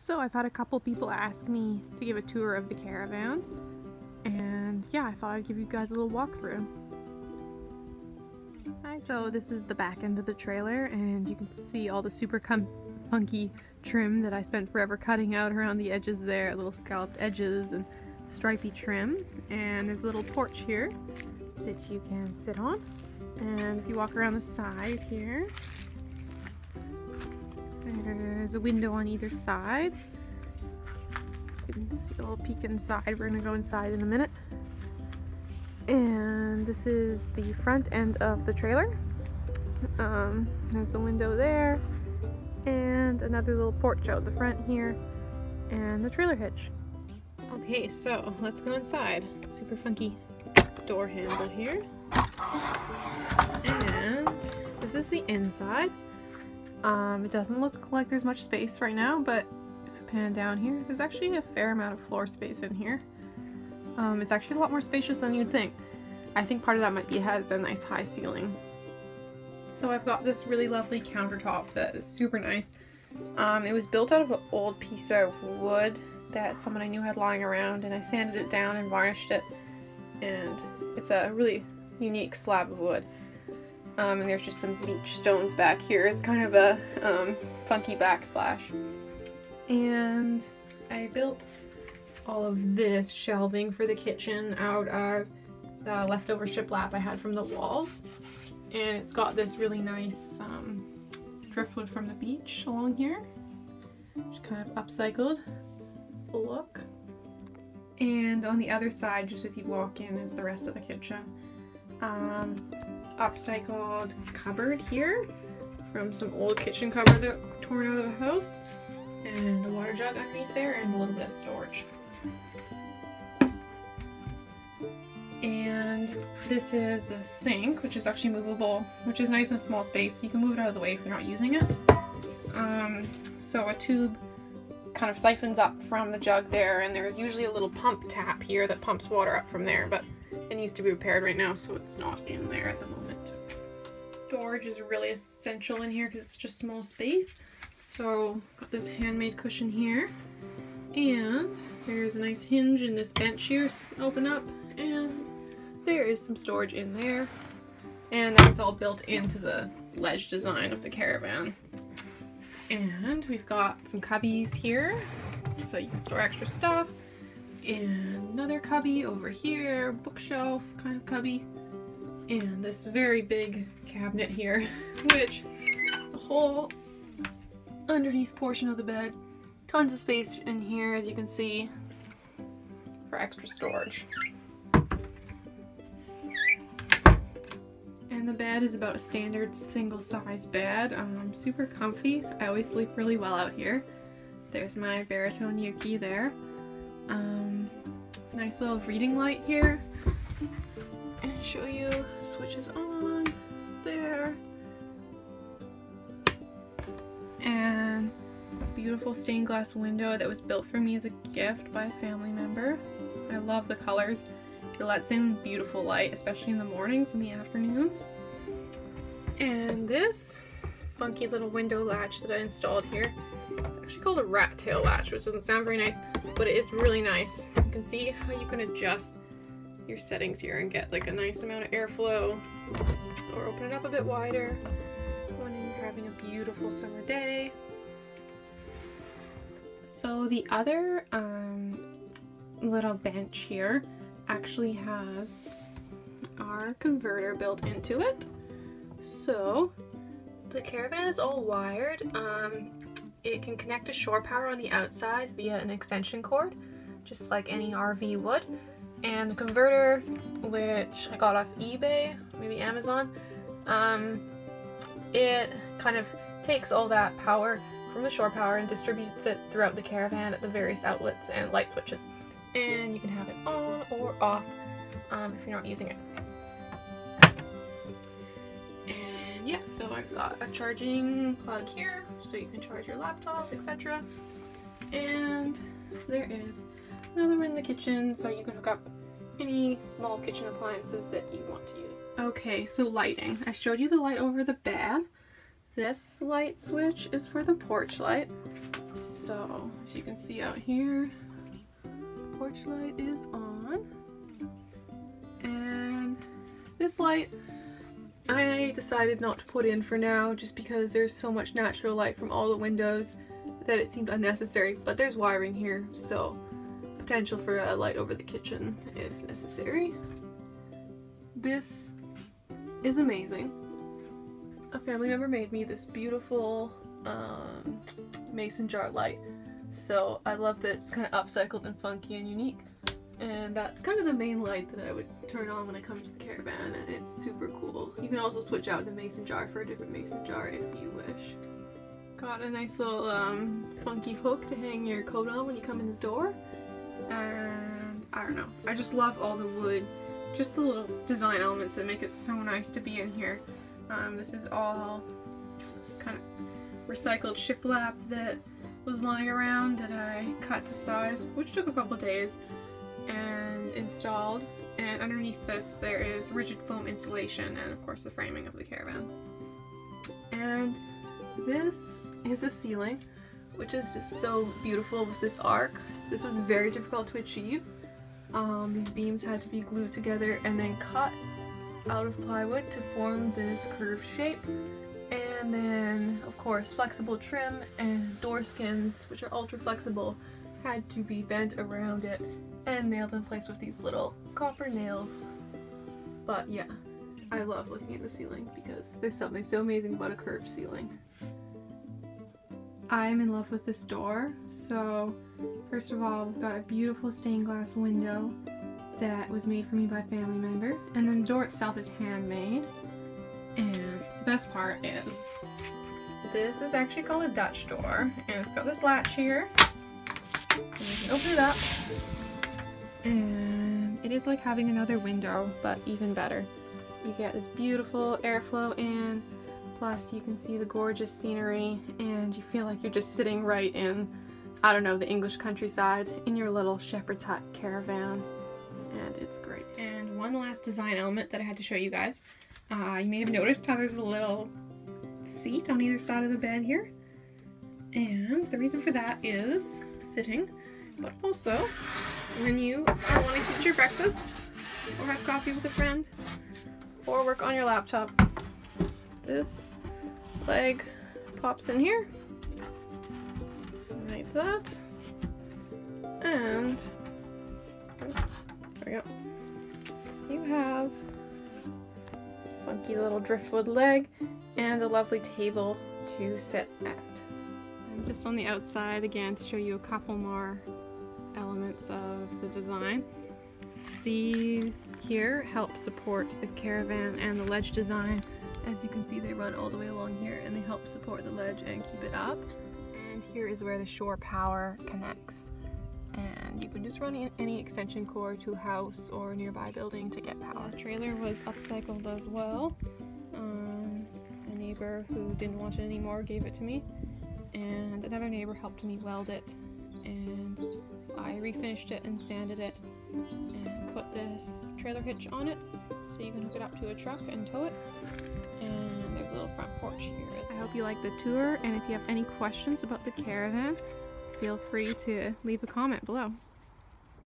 So I've had a couple people ask me to give a tour of the caravan, and yeah, I thought I'd give you guys a little walkthrough. So this is the back end of the trailer, and you can see all the super funky trim that I spent forever cutting out around the edges there, little scalloped edges and stripy trim. And there's a little porch here that you can sit on, and if you walk around the side here, there's a window on either side. You can see a little peek inside. We're gonna go inside in a minute. And this is the front end of the trailer. There's the window there, and another little porch out the front here, and the trailer hitch. Okay, so let's go inside. Super funky door handle here. And this is the inside. It doesn't look like there's much space right now, but if you pan down here, there's actually a fair amount of floor space in here. It's actually a lot more spacious than you'd think. I think part of that might be it has a nice high ceiling. So I've got this really lovely countertop that is super nice. It was built out of an old piece of wood that someone I knew had lying around, and I sanded it down and varnished it, and it's a really unique slab of wood. And there's just some beach stones back here. It's kind of a funky backsplash. And I built all of this shelving for the kitchen out of the leftover shiplap I had from the walls. And it's got this really nice driftwood from the beach along here, just kind of upcycled look. And on the other side, just as you walk in, is the rest of the kitchen. Upcycled cupboard here from some old kitchen cupboard that torn out of the house, and a water jug underneath there, and a little bit of storage. And this is the sink, which is actually movable, which is nice in a small space. You can move it out of the way if you're not using it. So a tube kind of siphons up from the jug there, and there's usually a little pump tap here that pumps water up from there, but it needs to be repaired right now, so it's not in there at the moment. Storage is really essential in here because it's such a small space. So got this handmade cushion here, and there's a nice hinge in this bench here, so you can open up, and there is some storage in there, and that's all built into the ledge design of the caravan. And we've got some cubbies here, so you can store extra stuff, and another cubby over here, bookshelf kind of cubby, and this very big cabinet here, which the whole underneath portion of the bed, tons of space in here, as you can see, for extra storage. And the bed is about a standard single-size bed, super comfy. I always sleep really well out here. There's my baritone Yuki there. Nice little reading light here. And show you, switches on there. And beautiful stained glass window that was built for me as a gift by a family member. I love the colors. It lets in beautiful light, especially in the mornings and the afternoons. And this funky little window latch that I installed here, it's actually called a rat tail latch, which doesn't sound very nice, but it is really nice. You can see how you can adjust your settings here and get like a nice amount of airflow, or open it up a bit wider when you're having a beautiful summer day. So the other little bench here actually has our converter built into it. So the caravan is all wired. It can connect to shore power on the outside via an extension cord, just like any RV would. And the converter, which I got off eBay, maybe Amazon, it kind of takes all that power from the shore power and distributes it throughout the caravan at the various outlets and light switches. And you can have it on or off if you're not using it. And yeah, so I've got a charging plug here, so you can charge your laptop, etc. And there is another one in the kitchen, so you can hook up any small kitchen appliances that you want to use. Okay, so lighting. I showed you the light over the bed. This light switch is for the porch light. So as you can see out here, porch light is on, and this light I decided not to put in for now just because there's so much natural light from all the windows that it seemed unnecessary, but there's wiring here, so potential for a light over the kitchen if necessary. This is amazing. A family member made me this beautiful mason jar light, so I love that it's kind of upcycled and funky and unique, and that's kind of the main light that I would turn on when I come to the caravan, and it's super cool. You can also switch out the mason jar for a different mason jar if you wish. Got a nice little funky hook to hang your coat on when you come in the door, and I don't know, I just love all the wood, just the little design elements that make it so nice to be in here. This is all kind of recycled shiplap that was lying around that I cut to size, which took a couple days, and installed. And underneath this there is rigid foam insulation and of course the framing of the caravan. And this is the ceiling, which is just so beautiful with this arc. This was very difficult to achieve. These beams had to be glued together and then cut out of plywood to form this curved shape, and then of course flexible trim and door skins, which are ultra flexible, had to be bent around it and nailed in place with these little copper nails. But yeah, I love looking at the ceiling because there's something so amazing about a curved ceiling. I'm in love with this door. So first of all, we've got a beautiful stained glass window that was made for me by a family member, and then the door itself is handmade. And the best part is this is actually called a Dutch door, and it's got this latch here, and you can open it up, and it is like having another window, but even better. You get this beautiful airflow in, plus you can see the gorgeous scenery, and you feel like you're just sitting right in, I don't know, the English countryside in your little shepherd's hut caravan. And it's great. And one last design element that I had to show you guys. You may have noticed how there's a little seat on either side of the bed here. And the reason for that is sitting, but also when you are wanting to eat your breakfast, or have coffee with a friend, or work on your laptop, this leg pops in here, like that, and there we go. You have a funky little driftwood leg and a lovely table to sit at. I'm just on the outside again to show you a couple more elements of the design. These here help support the caravan and the ledge design. As you can see, they run all the way along here and they help support the ledge and keep it up. And here is where the shore power connects. And you can just run any extension cord to a house or a nearby building to get power. The trailer was upcycled as well. A neighbor who didn't want it anymore gave it to me, and another neighbor helped me weld it, and I refinished it and sanded it and put this trailer hitch on it so you can hook it up to a truck and tow it. And there's a little front porch here. I hope you liked the tour, and if you have any questions about the caravan, feel free to leave a comment below.